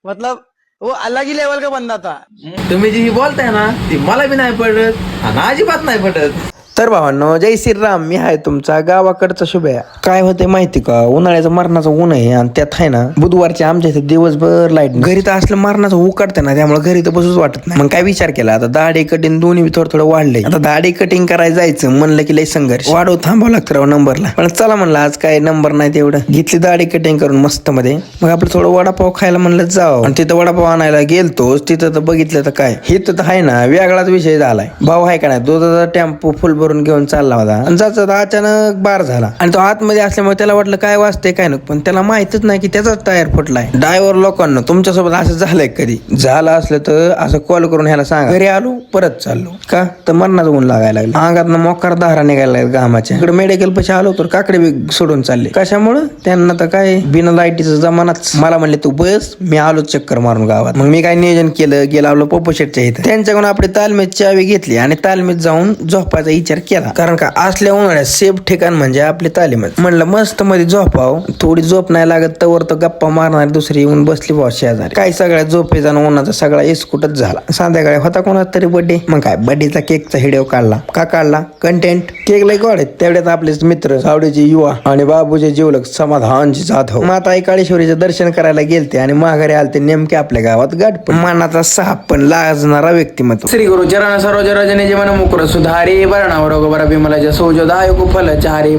मतलब वो अलग ही लेवल का बंदा था. तुम्ही जी बोलताय ना ती मला बी नाही पडत आणि अजिबात नाही पडत. तर भावांनो, जय श्रीराम. मी आहे तुमचा गावाकडचा शुभया. काय होते माहिती का, उन्हाळ्याचं मरणाचं ऊन आहे आणि त्यात आहे ना बुधवारची आमच्या इथे दिवसभर लाईट घरी तर असलं मरणाचं उकडते ना, त्यामुळे घरी तर बसूच वाटत नाही. मग काय विचार केला, आता दाढी कटिंग दोन्ही थोडं थोडं वाढलंय. आता दाढी कटिंग करायला जायचं म्हणलं की लय संघर्ष, वाढव थांबावं लागतं राव नंबरला. पण चला म्हणलं आज काय नंबर नाही तेवढं, घेतली दाढी कटिंग करून मस्त मध्ये. मग आपलं थोडं वडापाव खायला म्हणलं जावं, आणि तिथं वडापाव आणायला गेलतोच. तिथं तर बघितलं तर काय, हे तर आहे ना वेगळाच विषय झालाय. भाऊ आहे का नाही, दुधाचा टेम्पो फुल भरून घेऊन चालला आणि जाता अचानक बार झाला. आणि तो आतमध्ये असल्यामुळे त्याला वाटलं काय वाजते काय नको, पण त्याला माहितच नाही की त्याचाच टायर फुटलाय. ड्रायव्हर लोकांना तुमच्यासोबत असं झालंय कधी, झालं असलं तर असं कॉल करून ह्याला सांगा. घरी आलो परत चाललो का तर मरणाचं ऊन लागायला लागलं, अंगात मोकार दारा निघायला लागला घामाच्या. इकडे मेडिकल पैसे आलो तर काकडे बी सोडून चालले. कशामुळं, त्यांना तर काय बिना लाईटीचं जमानाच. मला म्हणले तू बस, मी आलो चक्कर मारून गावात. मग मी काय नियोजन केलं, गेला आपलं पोपो शेटच्या इथं. त्यांच्याकडून आपली तालमीत चावी घेतली आणि तालमीत जाऊन झोपायचा विचार केला. कारण का असल्या उन्हाळ्यात सेफ ठिकाण म्हणजे आपली तालीमच. म्हणलं मस्त मध्ये झोपाव, थोडी झोप नाही लागत तवर तर गप्पा मारणार दुसरी येऊन बसली बॉस शेजारी. काय सगळ्या झोपेचा उन्हाचा सगळा एस्कुटच झाला. संध्याकाळी होता कोणाचा तरी बर्थडे. मग काय बर्थडेचा केकचा व्हिडिओ काढला. का काढला, कंटेंट. केक लय गोड आहे. तेवढ्यात आपलेच मित्र सावडीचे युवा आणि बाबूचे जीवलक समाधानची जाधव माता आई काळेश्वरीचे दर्शन करायला गेलते आणि माघारी आलते नेमके आपल्या गावात गाठ. मनाचा साप पण लाजणारा व्यक्तिमत्व. श्री गुरु चरण सरोज रजनी जीवन मुकुर सुधारे वर्णावर बरा विमला सोजो दायको फल चारे.